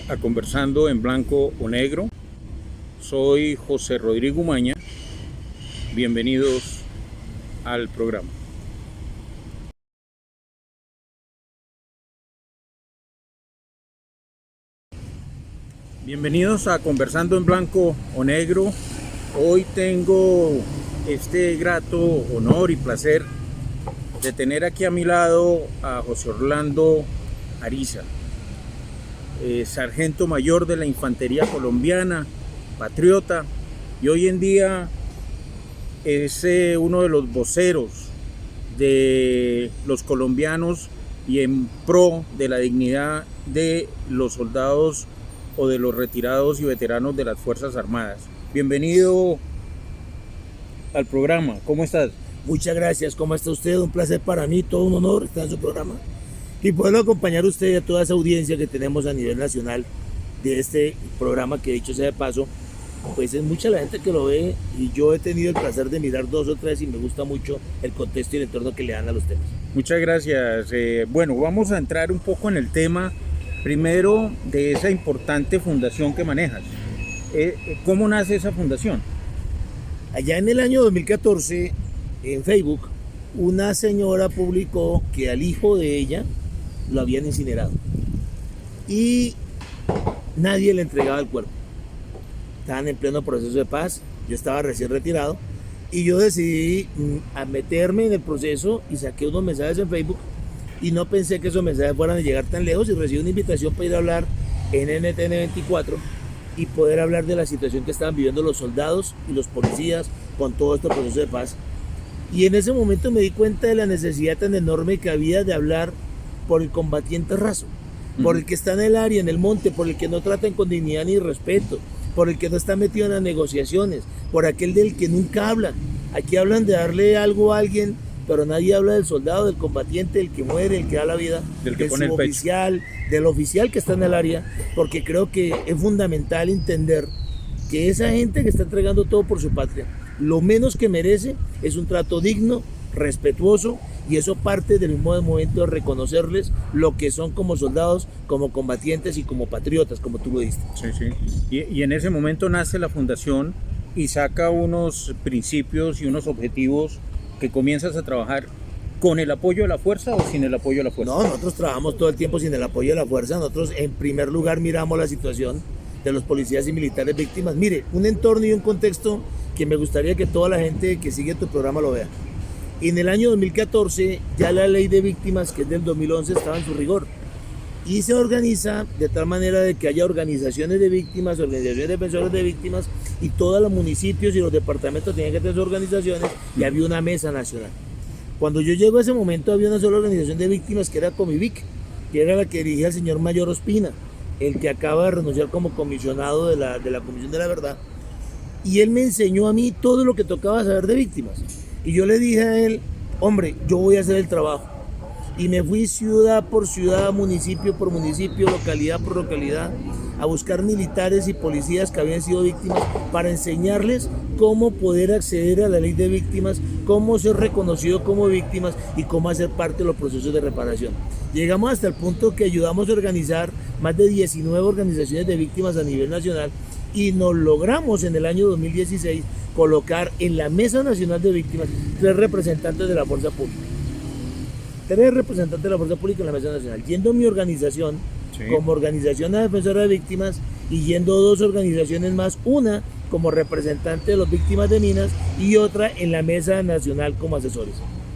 a Conversando en Blanco o Negro. Soy José Rodrigo Umaña. Bienvenidos al programa. Bienvenidos a Conversando en Blanco o Negro. Hoy tengo este grato honor y placer de tener aquí a mi lado a José Orlando Ariza, sargento mayor de la Infantería Colombiana, patriota, y hoy en día es uno de los voceros de los colombianos y en pro de la dignidad de los soldados o de los retirados y veteranos de las Fuerzas Armadas. Bienvenido al programa, ¿cómo estás? Muchas gracias, ¿cómo está usted? Un placer para mí, todo un honor estar en su programa y poderlo acompañar a usted y a toda esa audiencia que tenemos a nivel nacional de este programa, que dicho sea de paso, pues es mucha la gente que lo ve, y yo he tenido el placer de mirar 2 o 3 y me gusta mucho el contexto y el entorno que le dan a los temas. Muchas gracias. Bueno, vamos a entrar un poco en el tema primero de esa importante fundación que manejas. ¿Cómo nace esa fundación? Allá en el año 2014, en Facebook, una señora publicó que al hijo de ella lo habían incinerado y nadie le entregaba el cuerpo. Estaban en pleno proceso de paz, yo estaba recién retirado y yo decidí meterme en el proceso y saqué unos mensajes en Facebook, y no pensé que esos mensajes fueran a llegar tan lejos, y recibí una invitación para ir a hablar en NTN 24 y poder hablar de la situación que estaban viviendo los soldados y los policías con todo este proceso de paz. Y en ese momento me di cuenta de la necesidad tan enorme que había de hablar por el combatiente raso, por el que está en el área, en el monte, por el que no tratan con dignidad ni respeto, por el que no está metido en las negociaciones, por aquel del que nunca hablan. Aquí hablan de darle algo a alguien, pero nadie habla del soldado, del combatiente, del que muere, el que da la vida, del que pone el oficial, del oficial que está en el área, porque creo que es fundamental entender que esa gente que está entregando todo por su patria, lo menos que merece es un trato digno, respetuoso, y eso parte del mismo momento de reconocerles lo que son como soldados, como combatientes y como patriotas, como tú lo diste. Sí, sí. Y en ese momento nace la fundación y saca unos principios y unos objetivos que comienzas a trabajar con el apoyo de la fuerza o sin el apoyo de la fuerza. No, nosotros trabajamos todo el tiempo sin el apoyo de la fuerza. Nosotros en primer lugar miramos la situación de los policías y militares víctimas. Mire, un entorno y un contexto que me gustaría que toda la gente que sigue tu programa lo vea. En el año 2014 ya la ley de víctimas, que es del 2011, estaba en su rigor, y se organiza de tal manera de que haya organizaciones de víctimas, organizaciones defensoras de víctimas, y todos los municipios y los departamentos tenían que tener sus organizaciones, y había una mesa nacional. Cuando yo llego a ese momento había una sola organización de víctimas, que era Comivic, que era la que dirigía el señor Mayor Ospina, el que acaba de renunciar como comisionado de la Comisión de la Verdad, y él me enseñó a mí todo lo que tocaba saber de víctimas. Y yo le dije a él, hombre, yo voy a hacer el trabajo. Y me fui ciudad por ciudad, municipio por municipio, localidad por localidad, a buscar militares y policías que habían sido víctimas para enseñarles cómo poder acceder a la ley de víctimas, cómo ser reconocido como víctimas y cómo hacer parte de los procesos de reparación. Llegamos hasta el punto que ayudamos a organizar más de 19 organizaciones de víctimas a nivel nacional, y nos logramos en el año 2016 colocar en la Mesa Nacional de Víctimas 3 representantes de la Fuerza Pública. 3 representantes de la Fuerza Pública en la Mesa Nacional, yendo mi organización, sí, como organización defensora de víctimas, y yendo 2 organizaciones más, una como representante de las víctimas de minas y otra en la Mesa Nacional como asesores,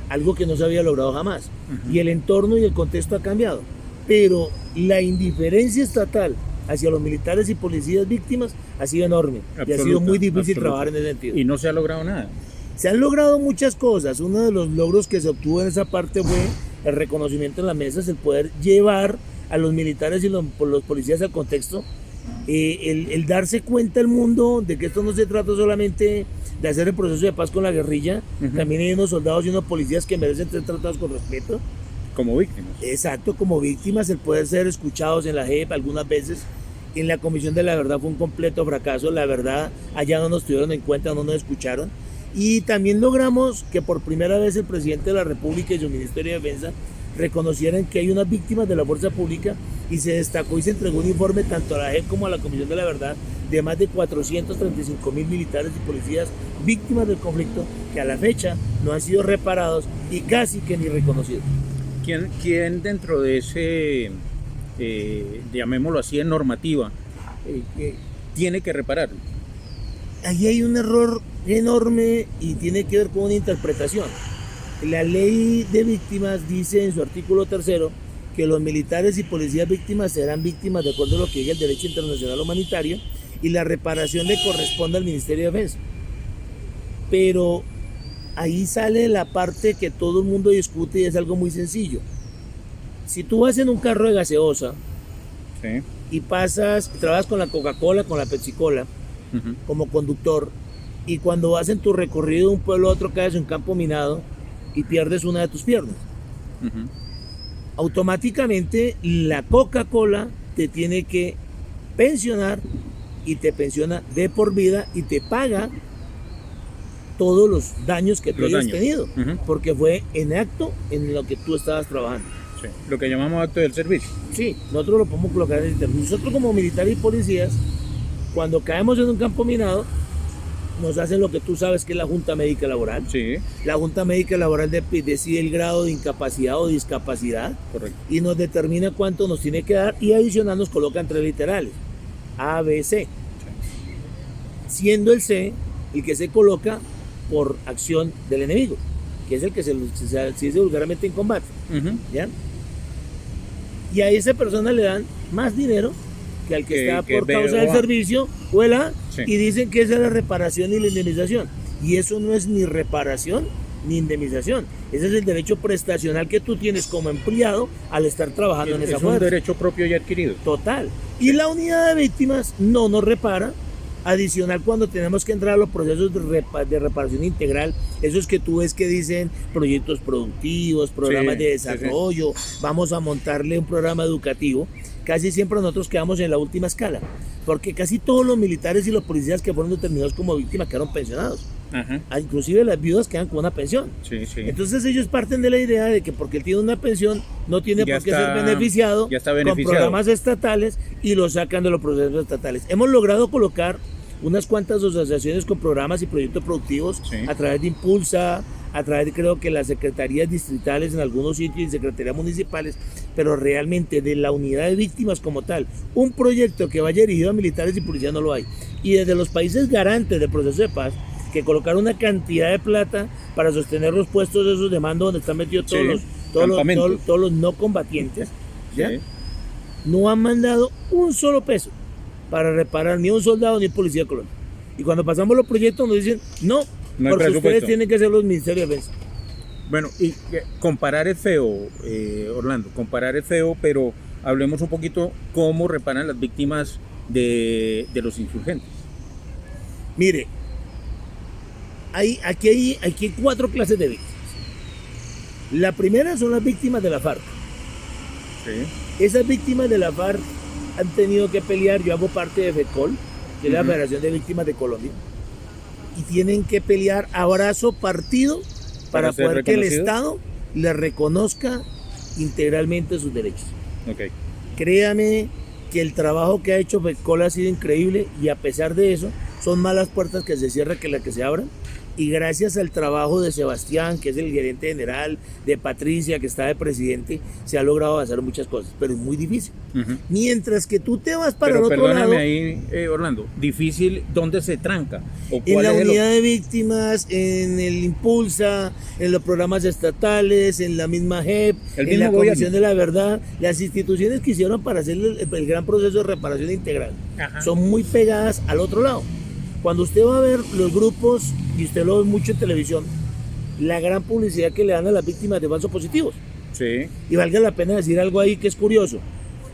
algo que no se había logrado jamás. Y el entorno y el contexto ha cambiado, pero la indiferencia estatal hacia los militares y policías víctimas ha sido enorme, y ha sido muy difícil trabajar en ese sentido. Y no se ha logrado nada. Se han logrado muchas cosas. Uno de los logros que se obtuvo en esa parte fue el reconocimiento en la mesa, es el poder llevar a los militares y los policías al contexto, el darse cuenta al mundo de que esto no se trata solamente de hacer el proceso de paz con la guerrilla. También hay unos soldados y unos policías que merecen ser tratados con respeto. Como víctimas. Exacto, como víctimas, el poder ser escuchados en la JEP algunas veces. En la Comisión de la Verdad fue un completo fracaso. La verdad, allá no nos tuvieron en cuenta, no nos escucharon. Y también logramos que por primera vez el presidente de la República y su Ministerio de Defensa reconocieran que hay unas víctimas de la fuerza pública y se destacó y se entregó un informe tanto a la JEP como a la Comisión de la Verdad de más de 435.000 militares y policías víctimas del conflicto que a la fecha no han sido reparados y casi que ni reconocidos. ¿Quién dentro de ese, llamémoslo así, en normativa, tiene que reparar? Ahí hay un error enorme y tiene que ver con una interpretación. La ley de víctimas dice en su artículo 3 que los militares y policías víctimas serán víctimas de acuerdo a lo que diga el derecho internacional humanitario y la reparación le corresponde al Ministerio de Defensa. Pero ahí sale la parte que todo el mundo discute y es algo muy sencillo. Si tú vas en un carro de gaseosa, Sí. y trabajas con la Coca-Cola, con la Pepsi-Cola, como conductor, y cuando vas en tu recorrido de un pueblo a otro caes en un campo minado y pierdes una de tus piernas. Automáticamente la Coca-Cola te tiene que pensionar y te pensiona de por vida y te paga todos los daños que tú hayas tenido, porque fue en acto en lo que tú estabas trabajando. Sí. Lo que llamamos acto del servicio. Sí, nosotros lo podemos colocar en el internet. Nosotros como militares y policías, cuando caemos en un campo minado, nos hacen lo que tú sabes que es la Junta Médica Laboral. Sí. La Junta Médica Laboral decide el grado de incapacidad o discapacidad. Correcto. Y nos determina cuánto nos tiene que dar y adicional nos colocan 3 literales, A, B, C. Sí. Siendo el C el que se coloca por acción del enemigo, que es el que se dice vulgarmente en combate. ¿Ya? Y a esa persona le dan más dinero que al que está por causa del servicio o el A, sí. Y dicen que esa es la reparación y la indemnización. Y eso no es ni reparación ni indemnización. Ese es el derecho prestacional que tú tienes como empleado al estar trabajando en esa fuerza. Es un derecho propio y adquirido. Total. Y la unidad de víctimas no nos repara. Adicional, cuando tenemos que entrar a los procesos de reparación integral, esos que tú ves que dicen proyectos productivos, programas de desarrollo, vamos a montarle un programa educativo, casi siempre nosotros quedamos en la última escala, porque casi todos los militares y los policías que fueron determinados como víctimas quedaron pensionados. Inclusive las viudas quedan con una pensión. Entonces ellos parten de la idea de que porque él tiene una pensión no tiene por qué ser beneficiado con programas estatales y lo sacan de los procesos estatales. Hemos logrado colocar unas cuantas asociaciones con programas y proyectos productivos a través de Impulsa, a través de creo que las secretarías distritales en algunos sitios y secretarías municipales, pero realmente de la unidad de víctimas como tal, un proyecto que vaya dirigido a militares y policías no lo hay. Y desde los países garantes del proceso de paz, que colocaron una cantidad de plata para sostener los puestos de esos de mando donde están metidos todos los no combatientes, ¿ya? No han mandado un solo peso para reparar ni un soldado ni un policía colombiano. Y cuando pasamos los proyectos nos dicen, no porque ustedes tienen que ser los ministerios de defensa. Bueno, y comparar es feo, Orlando, comparar es feo, pero hablemos un poquito cómo reparan las víctimas de los insurgentes. Mire, aquí hay 4 clases de víctimas. La primera son las víctimas de la FARC. Esas víctimas de la FARC han tenido que pelear. Yo hago parte de FECOL, que es la Federación de Víctimas de Colombia, y tienen que pelear a brazo partido para poder que el Estado les reconozca integralmente sus derechos. Créame que el trabajo que ha hecho FECOL ha sido increíble y a pesar de eso son más las puertas que se cierran que las que se abran. Y gracias al trabajo de Sebastián, que es el gerente general, de Patricia, que está de presidente, se ha logrado avanzar muchas cosas, pero es muy difícil. Mientras que tú te vas para el otro lado... Perdóname ahí, Orlando, difícil, ¿dónde se tranca? ¿O en la unidad de víctimas, en el Impulsa, en los programas estatales, en la misma JEP, en la Comisión de la Verdad, las instituciones que hicieron para hacer el gran proceso de reparación integral son muy pegadas al otro lado. Cuando usted va a ver los grupos, y usted lo ve mucho en televisión, la gran publicidad que le dan a las víctimas de falsos positivos. Y valga la pena decir algo ahí que es curioso.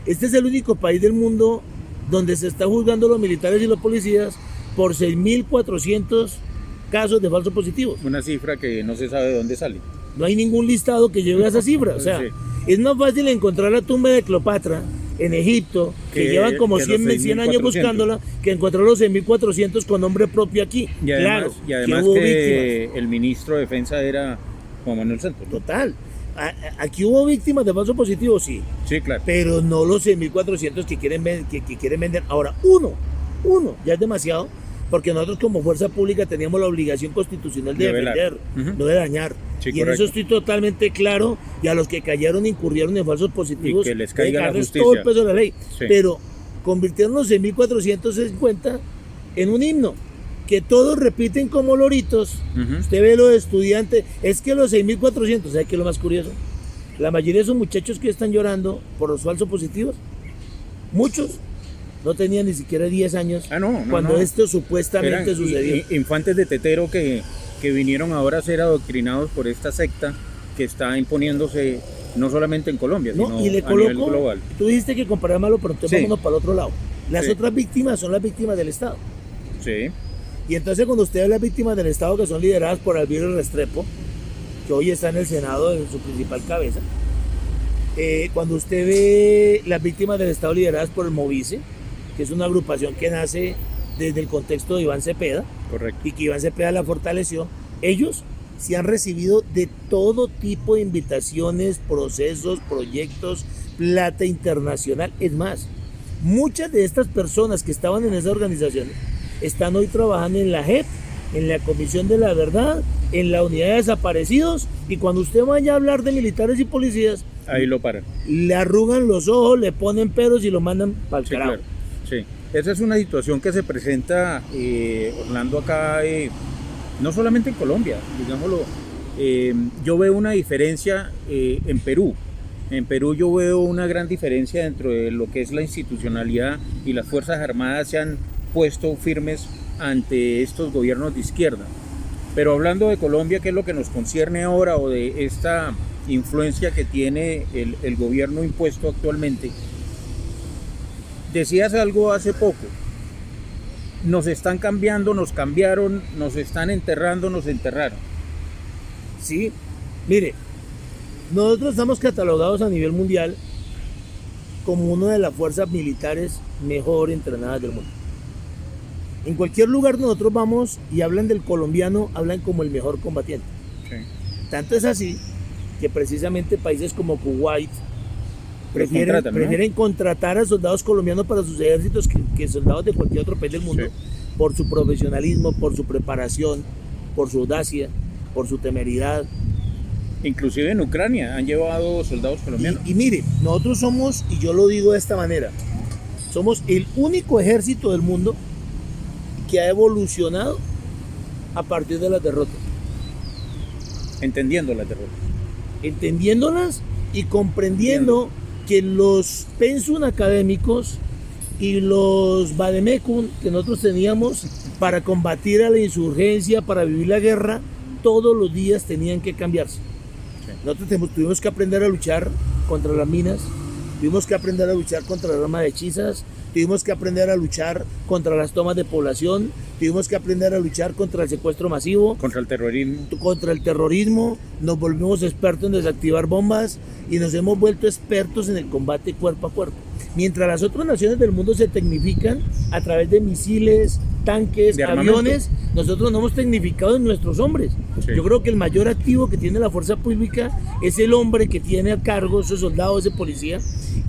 Este es el único país del mundo donde se está juzgando a los militares y los policías por 6.400 casos de falsos positivos. Una cifra que no se sabe de dónde sale. No hay ningún listado que lleve a esa cifra. O sea, es más fácil encontrar la tumba de Cleopatra en Egipto, que llevan como 100 años buscándola, que encontrar los 6.400 con nombre propio aquí. Y además, que el ministro de Defensa era Juan Manuel Santos. Total. aquí hubo víctimas de falsos positivos, sí, Sí, claro. pero no los 6.400 que quieren, que quieren vender. Ahora, uno, ya es demasiado, porque nosotros como fuerza pública teníamos la obligación constitucional de velar. defender, no de dañar. Sí, y en correcto. eso estoy totalmente claro, y a los que cayeron, incurrieron en falsos positivos, Y que les caiga la dejarles justicia. todo el peso de la ley. Sí. Pero convirtieron los 6.450 en un himno, que todos repiten como loritos. Ujú. Usted ve los estudiantes, es que los 6.400, ¿sabe qué es lo más curioso? La mayoría de esos muchachos que están llorando por los falsos positivos, muchos no tenían ni siquiera 10 años cuando no. esto supuestamente Eran sucedió. infantes de tetero que vinieron ahora a ser adoctrinados por esta secta que está imponiéndose no solamente en Colombia, No, sino y le a nivel coloco, global. tú dijiste que comparaba malo, pero entonces Sí. vámonos para el otro lado. Las Sí. otras víctimas son las víctimas del Estado. Sí, Y entonces cuando usted ve las víctimas del Estado que son lideradas por Alviro Restrepo, que hoy está en el Senado en su principal cabeza, cuando usted ve las víctimas del Estado lideradas por el Movice, que es una agrupación que nace desde el contexto de Iván Cepeda, correcto. y que Iván Cepeda la fortaleció, ellos sí han recibido de todo tipo de invitaciones, procesos, proyectos, plata internacional. Es más, muchas de estas personas que estaban en esa organización están hoy trabajando en la JEP, en la Comisión de la Verdad, en la Unidad de Desaparecidos, y cuando usted vaya a hablar de militares y policías, Ahí lo paran. le arrugan los ojos, le ponen peros y lo mandan para el Sí, carajo. claro. Sí. Esa es una situación que se presenta, Orlando, acá, no solamente en Colombia, digámoslo. Yo veo una diferencia en Perú. En Perú yo veo una gran diferencia dentro de lo que es la institucionalidad, y las Fuerzas Armadas se han puesto firmes ante estos gobiernos de izquierda. Pero hablando de Colombia, ¿qué es lo que nos concierne ahora, o de esta influencia que tiene el gobierno impuesto actualmente? Decías algo hace poco: nos están cambiando, nos cambiaron, nos están enterrando, nos enterraron. Sí, mire, nosotros estamos catalogados a nivel mundial como una de las fuerzas militares mejor entrenadas del mundo. En cualquier lugar nosotros vamos y hablan del colombiano, hablan como el mejor combatiente. Sí. Tanto es así que precisamente países como Kuwait prefieren contratar a soldados colombianos para sus ejércitos que soldados de cualquier otro país del mundo, Sí. por su profesionalismo, por su preparación, por su audacia, por su temeridad. Inclusive en Ucrania han llevado soldados colombianos. Y mire, nosotros somos, y yo lo digo de esta manera, somos el único ejército del mundo que ha evolucionado a partir de las derrotas, Entendiendo la derrota. entendiéndolas y comprendiendo que los pensum académicos y los vademecum que nosotros teníamos para combatir a la insurgencia, para vivir la guerra, todos los días tenían que cambiarse. Sí. Nosotros tuvimos que aprender a luchar contra las minas, tuvimos que aprender a luchar contra la rama de hechizas, tuvimos que aprender a luchar contra las tomas de población, tuvimos que aprender a luchar contra el secuestro masivo, Contra el terrorismo. nos volvimos expertos en desactivar bombas y nos hemos vuelto expertos en el combate cuerpo a cuerpo. Mientras las otras naciones del mundo se tecnifican a través de misiles, tanques, De armamento. aviones, nosotros no hemos tecnificado en nuestros hombres. Sí. Yo creo que el mayor activo que tiene la fuerza pública es el hombre que tiene a cargo esos soldados, ese policía,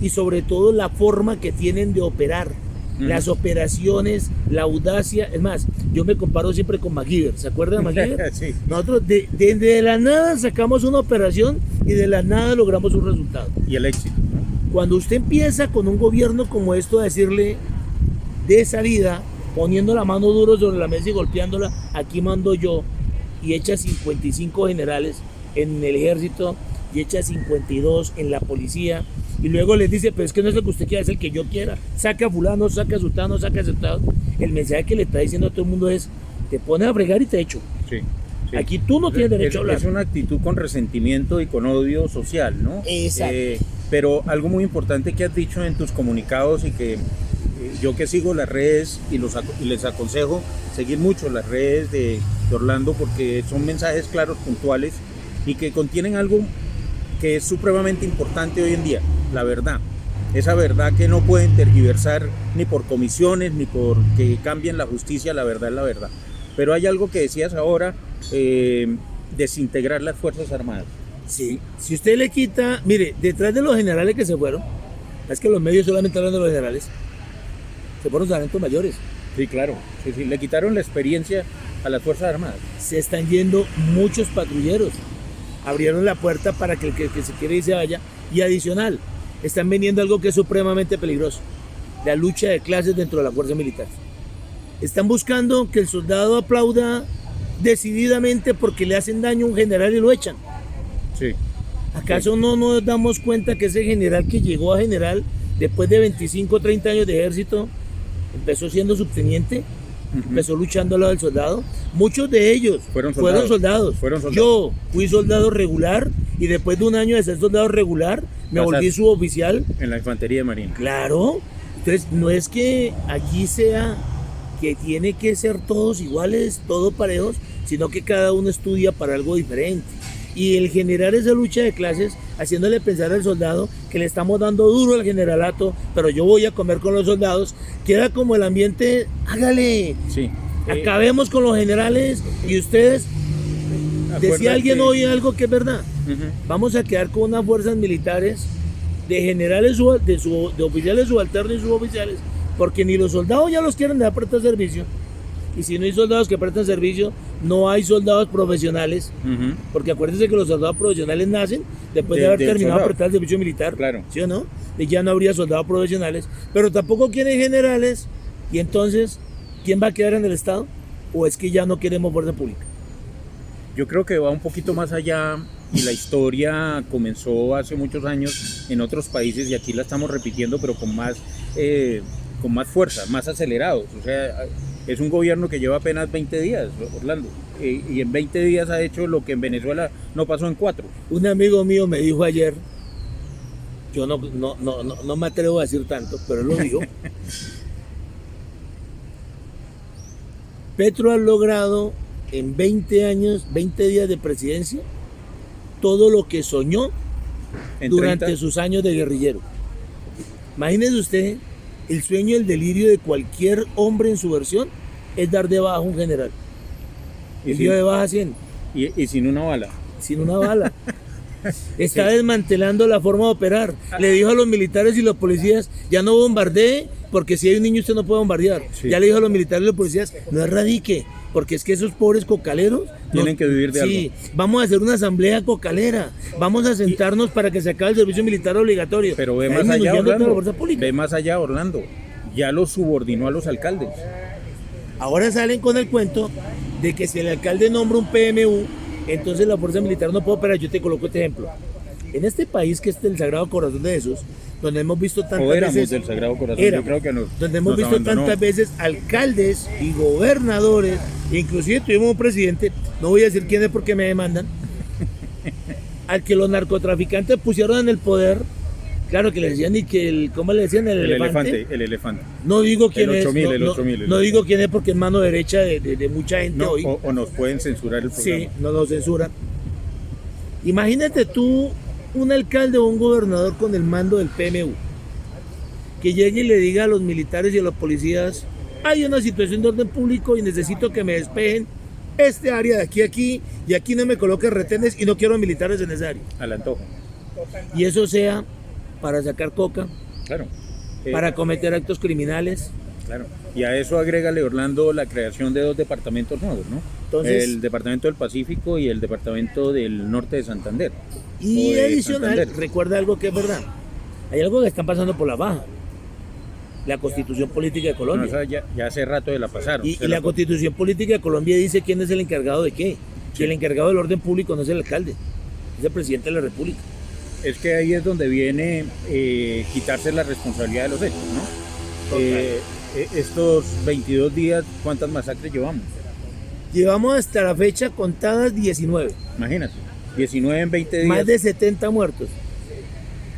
y sobre todo la forma que tienen de operar. Las operaciones, la audacia. Es más, yo me comparo siempre con MacGyver. ¿Se acuerdan de MacGyver? Sí. Nosotros de la nada sacamos una operación y de la nada logramos un resultado. Y el éxito, ¿no? Cuando usted empieza con un gobierno como esto a decirle de salida, poniendo la mano duro sobre la mesa y golpeándola, aquí mando yo, y echa 55 generales en el ejército y echa 52 en la policía, y luego les dice, pero es que no es lo que usted quiera, es el que yo quiera, saca a fulano, saca a sultano, saca a sultano. El mensaje que le está diciendo a todo el mundo es, te pones a fregar y te echo. Sí. Sí. Aquí tú no tienes derecho a hablar. Es una actitud con resentimiento y con odio social, ¿no? Exacto. Pero algo muy importante que has dicho en tus comunicados, y que yo que sigo las redes y les aconsejo seguir mucho las redes de Orlando, porque son mensajes claros, puntuales, y que contienen algo que es supremamente importante hoy en día: la verdad. Esa verdad que no pueden tergiversar ni por comisiones ni por que cambien la justicia. La verdad es la verdad. Pero hay algo que decías ahora, desintegrar las Fuerzas Armadas. Sí, si usted le quita, mire, detrás de los generales que se fueron, es que los medios solamente hablan de los generales, se fueron sargentos mayores. Sí, claro. Sí, sí. Le quitaron la experiencia a las Fuerzas Armadas. Se están yendo muchos patrulleros. Abrieron la puerta para que el que se quiere ir se vaya. Y adicional, están vendiendo algo que es supremamente peligroso. La lucha de clases dentro de la fuerza militar. Están buscando que el soldado aplauda decididamente porque le hacen daño a un general y lo echan. Sí. ¿Acaso no nos damos cuenta que ese general que llegó a general después de 25 o 30 años de ejército empezó siendo subteniente? Empezó luchando al lado del soldado. Muchos de ellos fueron soldados. Yo fui soldado regular y después de un año de ser soldado regular me volví suboficial. En la infantería de marina. Claro. Entonces no es que allí sea que tiene que ser todos iguales, todos parejos, sino que cada uno estudia para algo diferente. Y el generar esa lucha de clases, haciéndole pensar al soldado que le estamos dando duro al generalato, pero yo voy a comer con los soldados, queda como el ambiente, hágale, sí. Acabemos con los generales y ustedes, decía alguien hoy algo que es verdad, vamos a quedar con unas fuerzas militares de generales, de oficiales subalternos y suboficiales, porque ni los soldados ya los quieren dejar prestar servicio. Y si no hay soldados que prestan servicio, no hay soldados profesionales, porque acuérdense que los soldados profesionales nacen después de haber terminado de prestar el servicio militar, claro. ¿Sí o no? Y ya no habría soldados profesionales, pero tampoco quieren generales, y entonces, ¿quién va a quedar en el Estado? ¿O es que ya no queremos fuerza pública? Yo creo que va un poquito más allá, y la historia comenzó hace muchos años en otros países, y aquí la estamos repitiendo, pero con más fuerza, más acelerados. O sea, es un gobierno que lleva apenas 20 días, Orlando, y en 20 días ha hecho lo que en Venezuela no pasó en 4. Un amigo mío me dijo ayer, yo no me atrevo a decir tanto, pero él lo dijo. Petro ha logrado en 20 años, 20 días de presidencia, todo lo que soñó durante sus años de guerrillero. Imagínese usted, el sueño y el delirio de cualquier hombre en su versión es dar de baja a un general. Y dio de baja 100. Y sin una bala. Sin una bala. Está desmantelando la forma de operar. Le dijo a los militares y los policías, ya no bombardee, porque si hay un niño usted no puede bombardear. Sí. Ya le dijo a los militares y los policías, no erradique, porque es que esos pobres cocaleros tienen que vivir de algo. Sí, vamos a hacer una asamblea cocalera, vamos a sentarnos para que se acabe el servicio militar obligatorio. Pero ve más allá, Orlando, ve más allá, Orlando, ya los subordinó a los alcaldes. Ahora salen con el cuento de que si el alcalde nombra un PMU, entonces la fuerza militar no puede operar. Yo te coloco este ejemplo. En este país que es el Sagrado Corazón de Jesús, donde hemos visto tantas veces del Sagrado Corazón, yo creo que donde hemos visto abandonó. Tantas veces alcaldes y gobernadores, inclusive tuvimos un presidente, no voy a decir quién es porque me demandan, al que los narcotraficantes pusieron en el poder. Claro que le decían y que ¿cómo le decían? El elefante. No digo quién el 8000, es. El 8000, no digo quién es porque es mano derecha de mucha gente hoy. O nos pueden censurar el programa. Sí, nos lo censuran. Imagínate tú un alcalde o un gobernador con el mando del PMU que llegue y le diga a los militares y a los policías: hay una situación de orden público y necesito que me despejen este área de aquí y aquí no me coloquen retenes y no quiero militares en esa área. Al antojo. Y eso sea para sacar coca, claro, para cometer actos criminales. Claro. Y a eso agrégale, Orlando, la creación de 2 departamentos nuevos, ¿no? Entonces, el departamento del Pacífico y el departamento del norte de Santander. Y adicional, Santander. Recuerda algo que es verdad. Hay algo que están pasando por la baja. La Constitución Política de Colombia. No, o sea, ya hace rato de la pasaron. Y la Constitución Política de Colombia dice quién es el encargado de qué. Sí. Que el encargado del orden público no es el alcalde, es el presidente de la República. Es que ahí es donde viene quitarse la responsabilidad de los hechos, ¿no? Estos 22 días, ¿cuántas masacres llevamos? Llevamos hasta la fecha contadas 19. Imagínate, 19 en 20 días. Más de 70 muertos.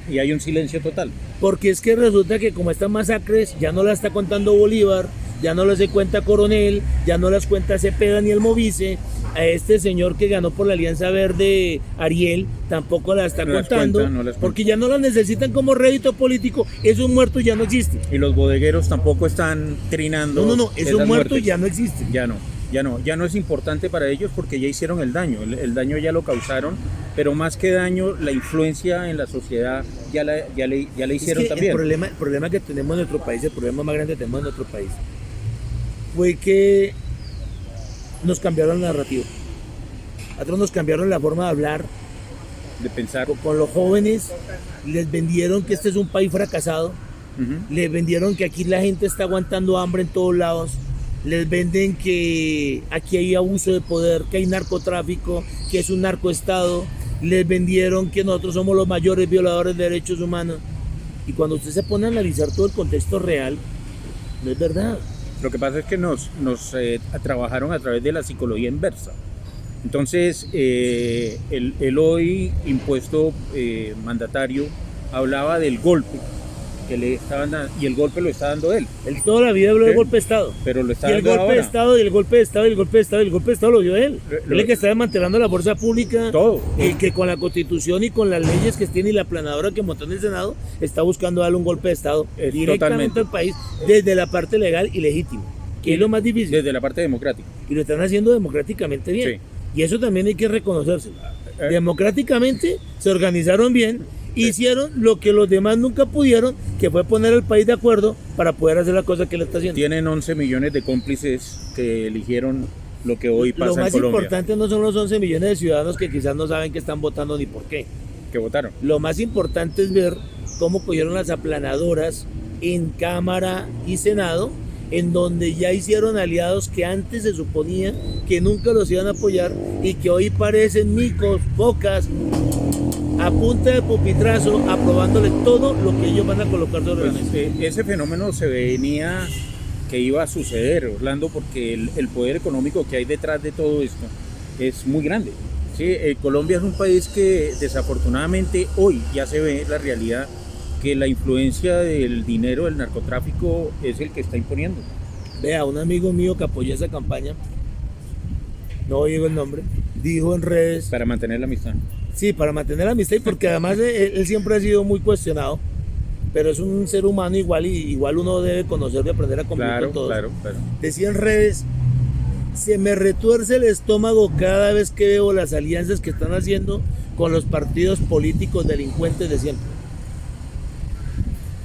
Y hay un silencio total. Porque es que resulta que como estas masacres ya no las está contando Bolívar, ya no las cuenta Coronel, ya no las cuenta Cepeda ni el Movice, a este señor que ganó por la Alianza Verde, Ariel, tampoco las está contando, porque ya no las necesitan como rédito político. Esos muertos ya no existen. Y los bodegueros tampoco están trinando. No, esos muertos ya no existen. Ya no es importante para ellos porque ya hicieron el daño. El daño ya lo causaron pero más que daño, la influencia en la sociedad ya le hicieron también. El problema que tenemos en nuestro país, el problema más grande que tenemos en nuestro país, fue que nos cambiaron la narrativa. A otros nos cambiaron la forma de hablar, De pensar. con los jóvenes, les vendieron que este es un país fracasado, les vendieron que aquí la gente está aguantando hambre en todos lados, les venden que aquí hay abuso de poder, que hay narcotráfico, que es un narcoestado, les vendieron que nosotros somos los mayores violadores de derechos humanos. Y cuando usted se pone a analizar todo el contexto real, no es verdad. Lo que pasa es que nos trabajaron a través de la psicología inversa. Entonces, el hoy impuesto mandatario hablaba del golpe que le estaban dando, y el golpe lo está dando él. Él toda la vida habló del golpe de Estado. Pero lo está Y el dando golpe ahora. de Estado, y el golpe de Estado, y el golpe de Estado, y el golpe de Estado lo dio él. Él es el que está desmantelando la fuerza pública. Todo. El que con la Constitución y con las leyes que tiene y la planadora que montó en el Senado está buscando darle un golpe de Estado directamente Totalmente. al país desde la parte legal y legítima, que es lo más difícil. Desde la parte democrática. Y lo están haciendo democráticamente bien. Sí. Y eso también hay que reconocérselo. Democráticamente se organizaron bien, hicieron lo que los demás nunca pudieron, que fue poner al país de acuerdo para poder hacer la cosa que él está haciendo. Tienen 11 millones de cómplices que eligieron lo que hoy pasa Lo en más Colombia. importante no son los 11 millones de ciudadanos que quizás no saben que están votando ni por qué. Que votaron. Lo más importante es ver cómo cogieron las aplanadoras en Cámara y Senado, en donde ya hicieron aliados que antes se suponía que nunca los iban a apoyar y que hoy parecen micos, focas, a punta de pupitrazo, aprobándole todo lo que ellos van a colocar sobre la mesa. Ese fenómeno se venía que iba a suceder, Orlando, porque el poder económico que hay detrás de todo esto es muy grande. Sí, Colombia es un país que desafortunadamente hoy ya se ve la realidad que la influencia del dinero del narcotráfico es el que está imponiendo. Vea, un amigo mío que apoyó esa campaña, no digo el nombre, dijo en redes... Para mantener la amistad. Sí, para mantener la amistad, y porque además él siempre ha sido muy cuestionado, pero es un ser humano igual, y igual uno debe conocer y aprender a convivir con todos. Claro. Decía en redes: se me retuerce el estómago cada vez que veo las alianzas que están haciendo con los partidos políticos delincuentes de siempre.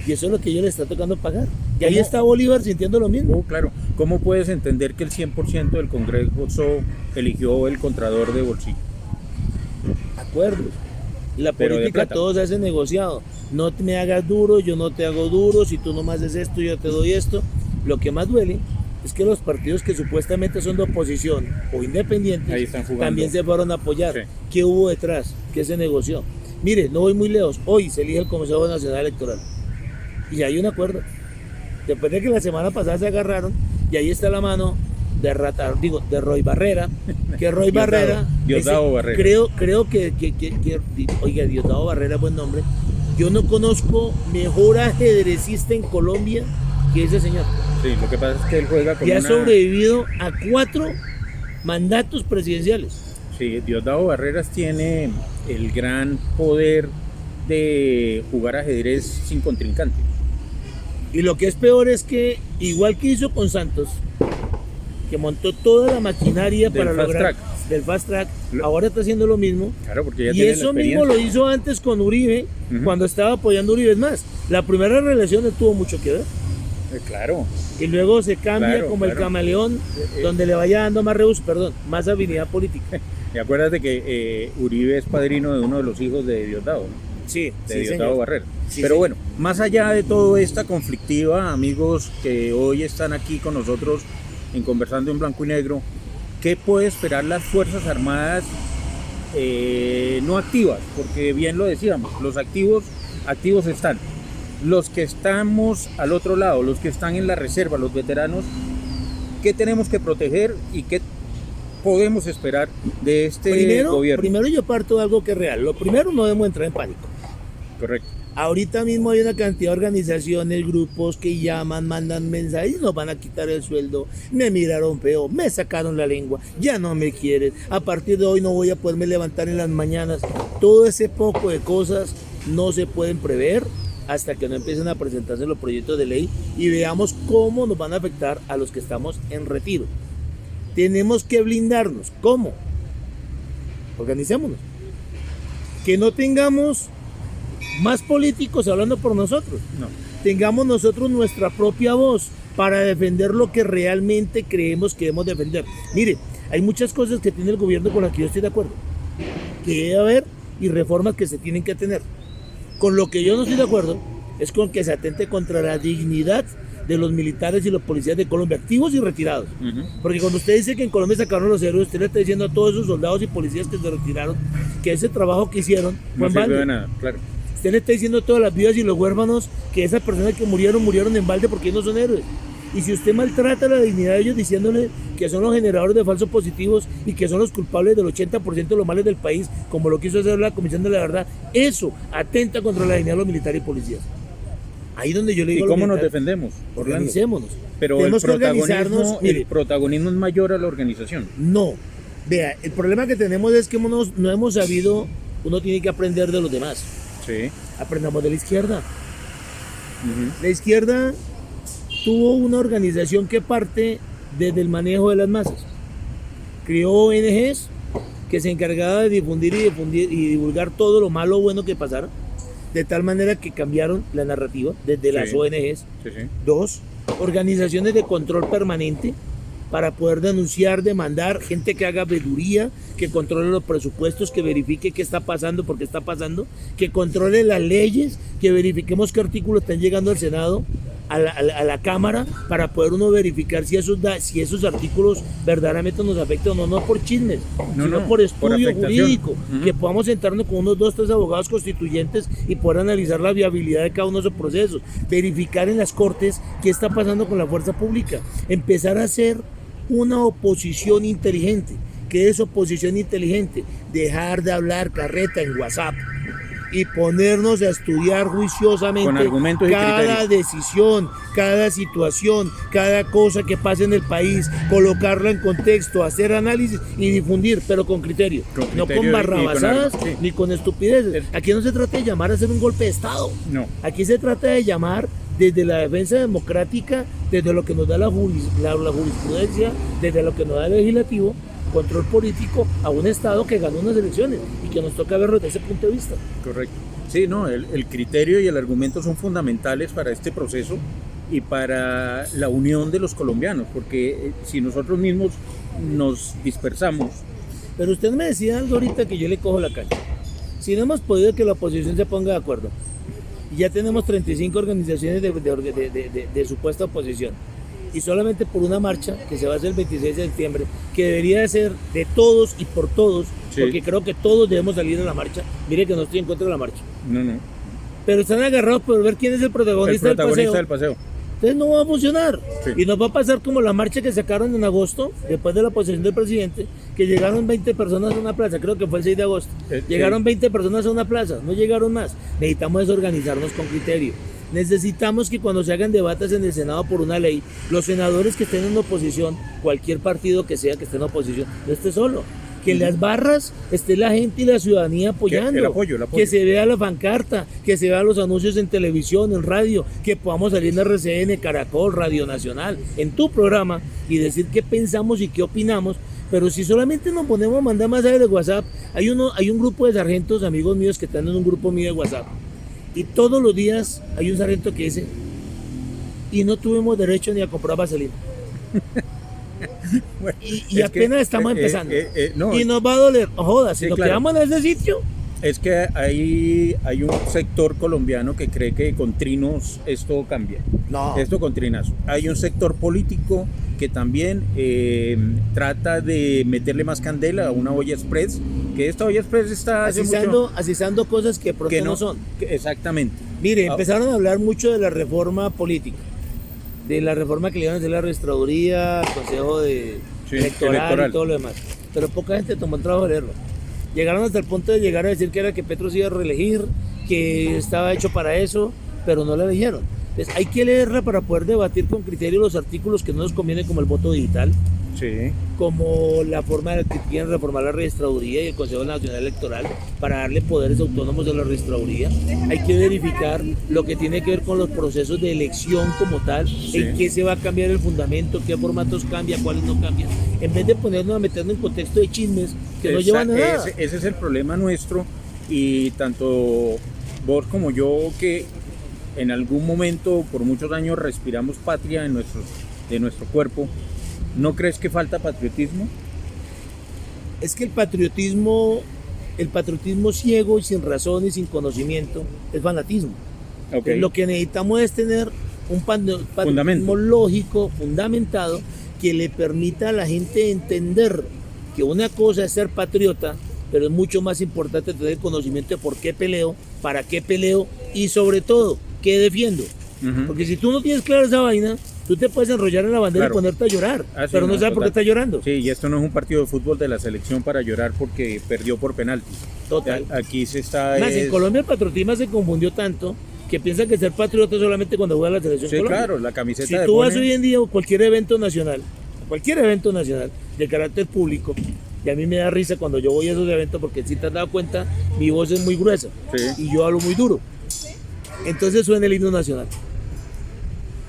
Y eso es lo que ellos le está tocando pagar. Y ahí está Bolívar sintiendo lo mismo. Claro. ¿Cómo puedes entender que el 100% del Congreso eligió el Contralor de bolsillo? Acuerdos. Y la Pero de política plata. todo se hace negociado. No me hagas duro, yo no te hago duro. Si tú no me haces esto, yo te doy esto. Lo que más duele es que los partidos que supuestamente son de oposición o Ahí independientes están jugando. también se fueron a apoyar. Sí. ¿Qué hubo detrás? ¿Qué se negoció? Mire, no voy muy lejos. Hoy se elige el Consejo Nacional Electoral. Y hay un acuerdo. Después de que la semana pasada se agarraron, y ahí está la mano de Roy Barrera, que Roy Barrera, Diosdado Barrera. creo que, oiga, Diosdado Barrera es buen nombre. Yo no conozco mejor ajedrecista en Colombia que ese señor. Sí, lo que pasa es que él juega con Que ha sobrevivido a 4 mandatos presidenciales. Sí, Diosdado Barreras tiene el gran poder de jugar ajedrez sin contrincante. Y lo que es peor es que, igual que hizo con Santos, que montó toda la maquinaria Del para fast lograr track. del fast track, ahora está haciendo lo mismo. Claro, porque ya Y tiene eso la mismo experiencia. lo hizo antes con Uribe, cuando estaba apoyando a Uribe. Es más, la primera reelección no tuvo mucho que ver. Claro. Y luego se cambia Claro, como el claro. camaleón, donde le vaya dando más afinidad política. Y acuérdate que Uribe es padrino de uno de los hijos de Diosdado, ¿no? Sí, De Diosdado Barrera. Sí, Pero sí. bueno, más allá de toda esta conflictiva, amigos que hoy están aquí con nosotros en Conversando en Blanco y Negro, ¿qué puede esperar las Fuerzas Armadas no activas? Porque bien lo decíamos, los activos están. Los que estamos al otro lado, los que están en la reserva, los veteranos, ¿qué tenemos que proteger y qué podemos esperar de este gobierno? Primero yo parto de algo que es real. Lo primero, no debemos entrar en pánico. Correcto. Ahorita mismo hay una cantidad de organizaciones, grupos que llaman, mandan mensajes y nos van a quitar el sueldo. Me miraron feo, me sacaron la lengua, ya no me quieren. A partir de hoy no voy a poderme levantar en las mañanas. Todo ese poco de cosas no se pueden prever hasta que no empiecen a presentarse los proyectos de ley y veamos cómo nos van a afectar a los que estamos en retiro. Tenemos que blindarnos. ¿Cómo? Organicémonos. Que no tengamos más políticos hablando por nosotros. No. Tengamos nosotros nuestra propia voz para defender lo que realmente creemos que debemos defender. Mire, hay muchas cosas que tiene el gobierno con las que yo estoy de acuerdo, que debe haber y reformas que se tienen que tener. Con lo que yo no estoy de acuerdo es con que se atente contra la dignidad de los militares y los policías de Colombia, activos y retirados. Porque cuando usted dice que en Colombia sacaron los héroes, usted le está diciendo a todos esos soldados y policías que se retiraron que ese trabajo que hicieron fue No en sirve balde. de nada, claro. Usted le está diciendo a todas las viudas y los huérfanos que esas personas que murieron en balde porque ellos no son héroes. Y si usted maltrata la dignidad de ellos diciéndole que son los generadores de falsos positivos y que son los culpables del 80% de los males del país, como lo quiso hacer la Comisión de la Verdad, eso atenta contra la dignidad de los militares y policías. Ahí donde yo le digo ¿Y a los cómo nos militares, defendemos? Orlando? organicémonos. Pero Tenemos que organizarnos. Mire, el protagonismo es mayor a la organización. no. Vea, el problema que tenemos es que no hemos sabido, uno tiene que aprender de los demás. Sí. Aprendamos de la izquierda. La izquierda tuvo una organización que parte desde el manejo de las masas. Creó ONGs que se encargaba de difundir y divulgar todo lo malo o bueno que pasara, de tal manera que cambiaron la narrativa desde las ONGs. Sí, sí. 2, organizaciones de control permanente para poder denunciar, demandar, gente que haga veeduría, que controle los presupuestos, que verifique qué está pasando, por qué está pasando, que controle las leyes, que verifiquemos qué artículos están llegando al Senado, a la Cámara, para poder uno verificar si esos artículos verdaderamente nos afectan o no por chismes, sino por estudio jurídico, que podamos sentarnos con unos 2, 3 abogados constituyentes y poder analizar la viabilidad de cada uno de esos procesos, verificar en las cortes qué está pasando con la fuerza pública, empezar a hacer una oposición inteligente. ¿Qué es oposición inteligente? Dejar de hablar carreta en WhatsApp y ponernos a estudiar juiciosamente con argumentos y cada decisión, cada situación, cada cosa que pasa en el país, colocarla en contexto, hacer análisis y difundir, pero con criterio, no con barrabasadas ni con estupideces. Aquí no se trata de llamar a hacer un golpe de Estado. No. Aquí se trata de llamar desde la defensa democrática, desde lo que nos da la jurisprudencia, desde lo que nos da el legislativo, control político a un Estado que ganó unas elecciones y que nos toca verlo desde ese punto de vista. Correcto. Sí, no, el criterio y el argumento son fundamentales para este proceso y para la unión de los colombianos, porque si nosotros mismos nos dispersamos. Pero usted me decía algo ahorita que yo le cojo la caña. Si no hemos podido que la oposición se ponga de acuerdo, y ya tenemos 35 organizaciones de supuesta oposición, y solamente por una marcha que se va a hacer el 26 de septiembre, que debería de ser de todos y por todos, porque creo que todos debemos salir a la marcha. Mire que no estoy en contra de la marcha. No. Pero están agarrados por ver quién es el protagonista del paseo. Entonces no va a funcionar. Sí. Y nos va a pasar como la marcha que sacaron en agosto, después de la posesión del presidente, que llegaron 20 personas a una plaza, creo que fue el 6 de agosto. Llegaron 20 personas a una plaza, no llegaron más. Necesitamos desorganizarnos con criterio. Necesitamos que cuando se hagan debates en el Senado por una ley, los senadores que estén en oposición, cualquier partido que sea que esté en oposición, no esté solo. Que en las barras esté la gente y la ciudadanía apoyando. El apoyo. Que se vea la pancarta, que se vean los anuncios en televisión, en radio, que podamos salir en RCN, Caracol, Radio Nacional, en tu programa y decir qué pensamos y qué opinamos. Pero si solamente nos ponemos a mandar mensajes de WhatsApp, hay un grupo de sargentos, amigos míos, que están en un grupo mío de WhatsApp. Y todos los días hay un sargento que dice, y no tuvimos derecho ni a comprar vaselina. Bueno, y apenas estamos empezando. No, y nos va a doler. No jodas, si sí, nos claro. quedamos en ese sitio. Es que hay un sector colombiano que cree que con trinos esto cambia. No. Esto con trinas. Hay un sector político que también trata de meterle más candela a una olla express, que esta olla express está asizando cosas que pronto no son. Exactamente. Mire, empezaron a hablar mucho de la reforma política, de la reforma que le iban a hacer la registraduría, el consejo electoral y todo lo demás. Pero poca gente tomó el trabajo de leerlo. Llegaron hasta el punto de llegar a decir que era que Petro se iba a reelegir, que estaba hecho para eso, pero no la leyeron. Entonces hay que leerla para poder debatir con criterio los artículos que no nos convienen, como el voto digital, como la forma de que quieren reformar la registraduría y el Consejo Nacional Electoral para darle poderes autónomos a la registraduría. Hay que verificar lo que tiene que ver con los procesos de elección como tal, en qué se va a cambiar el fundamento, qué formatos cambia, cuáles no cambian, en vez de ponernos a meternos en contexto de chismes que no llevan a nada. Ese es el problema nuestro, y tanto vos como yo, que en algún momento, por muchos años, respiramos patria de nuestro cuerpo, ¿no crees que falta patriotismo? Es que el patriotismo ciego y sin razón y sin conocimiento es fanatismo. Okay. Lo que necesitamos es tener un patriotismo lógico, fundamentado, que le permita a la gente entender que una cosa es ser patriota, pero es mucho más importante tener el conocimiento de por qué peleo, para qué peleo y sobre todo, qué defiendo. Porque si tú no tienes clara esa vaina, tú te puedes enrollar en la bandera y ponerte a llorar, pero no sabes por qué estás llorando. Sí, y esto no es un partido de fútbol de la selección para llorar porque perdió por penaltis. Total. Aquí se está... En Colombia el patriotismo se confundió tanto que piensa que ser patriota es solamente cuando juega la selección Colombia. Claro, la camiseta. Si tú vas hoy en día a cualquier evento nacional de carácter público, y a mí me da risa cuando yo voy a esos eventos porque si te has dado cuenta, mi voz es muy gruesa y yo hablo muy duro. Entonces suena el himno nacional.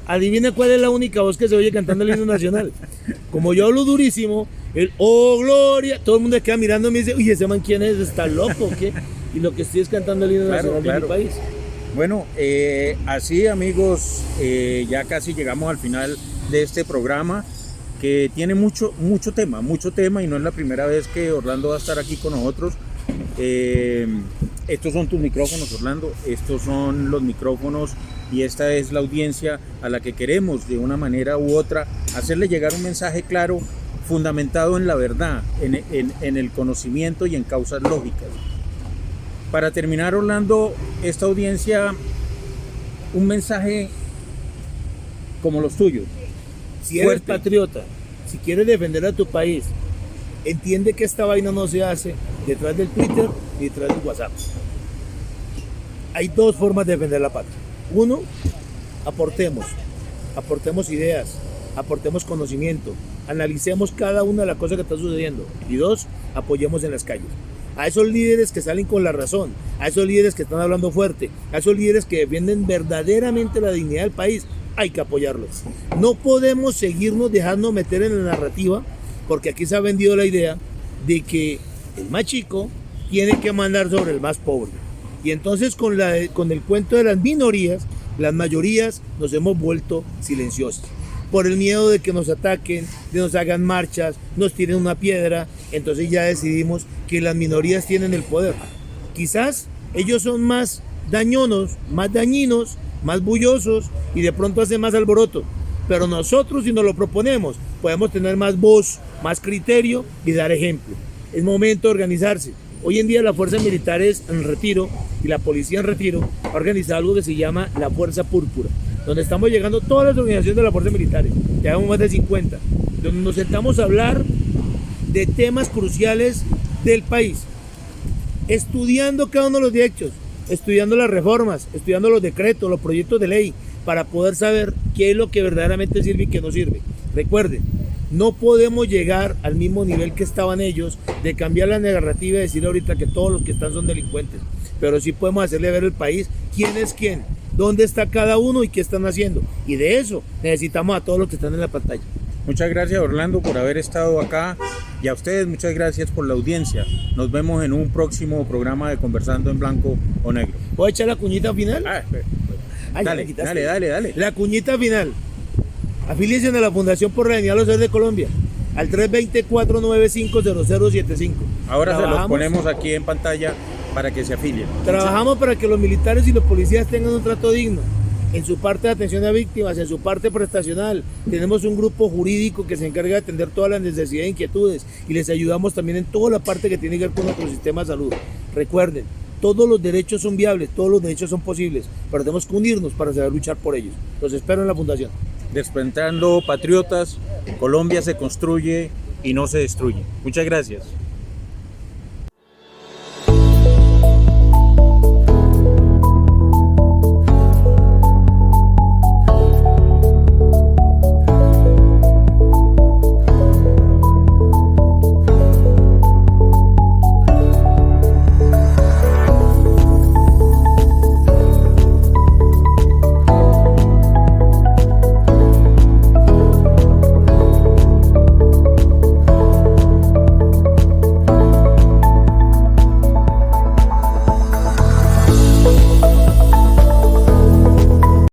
Adivina cuál es la única voz que se oye cantando el himno nacional. Como yo hablo durísimo, el "oh gloria", todo el mundo queda mirando y me dice, uy, ese man quién es, está loco o qué. Y lo que estoy es cantando el himno nacional de mi país. Bueno, así amigos, ya casi llegamos al final de este programa que tiene mucho tema y no es la primera vez que Orlando va a estar aquí con nosotros. Estos son tus micrófonos, Orlando, estos son los micrófonos y esta es la audiencia a la que queremos de una manera u otra hacerle llegar un mensaje claro, fundamentado en la verdad, en el conocimiento y en causas lógicas. Para terminar, Orlando, esta audiencia, un mensaje como los tuyos. Si eres patriota, si quieres defender a tu país, entiende que esta vaina no se hace detrás del Twitter y detrás del WhatsApp. Hay dos formas de defender la patria. Uno, aportemos ideas, aportemos conocimiento, analicemos cada una de las cosas que está sucediendo. Y dos, apoyemos en las calles. A esos líderes que salen con la razón, a esos líderes que están hablando fuerte, a esos líderes que defienden verdaderamente la dignidad del país, hay que apoyarlos. No podemos seguirnos dejando meter en la narrativa, porque aquí se ha vendido la idea de que el más chico tiene que mandar sobre el más pobre. Y entonces con el cuento de las minorías, las mayorías nos hemos vuelto silenciosos. Por el miedo de que nos ataquen, de nos hagan marchas, nos tiren una piedra, entonces ya decidimos que las minorías tienen el poder. Quizás ellos son más dañinos, más bullosos y de pronto hacen más alboroto. Pero nosotros, si nos lo proponemos, podemos tener más voz, más criterio y dar ejemplo. Es momento de organizarse. Hoy en día las fuerzas militares en retiro y la policía en retiro ha organizado algo que se llama la Fuerza Púrpura, donde estamos llegando todas las organizaciones de las fuerzas militares, ya vamos más de 50, donde nos sentamos a hablar de temas cruciales del país, estudiando cada uno de los derechos, estudiando las reformas, estudiando los decretos, los proyectos de ley, para poder saber qué es lo que verdaderamente sirve y qué no sirve. Recuerden, no podemos llegar al mismo nivel que estaban ellos de cambiar la narrativa y decir ahorita que todos los que están son delincuentes, pero sí podemos hacerle ver al país quién es quién, dónde está cada uno y qué están haciendo, y de eso necesitamos a todos los que están en la pantalla. Muchas gracias, Orlando, por haber estado acá, y a ustedes muchas gracias por la audiencia. Nos vemos en un próximo programa de Conversando en Blanco o Negro. ¿Puedo echar la cuñita final? Dale. La cuñita final. Afíliense a la Fundación por la Dignidad de los Seres de Colombia al 320-495-0075. Ahora se los ponemos aquí en pantalla para que se afilien. Trabajamos para que los militares y los policías tengan un trato digno en su parte de atención a víctimas, en su parte prestacional. Tenemos un grupo jurídico que se encarga de atender todas las necesidades e inquietudes y les ayudamos también en toda la parte que tiene que ver con nuestro sistema de salud. Recuerden, todos los derechos son viables, todos los derechos son posibles, pero tenemos que unirnos para saber luchar por ellos. Los espero en la Fundación. Despertando patriotas, Colombia se construye y no se destruye. Muchas gracias.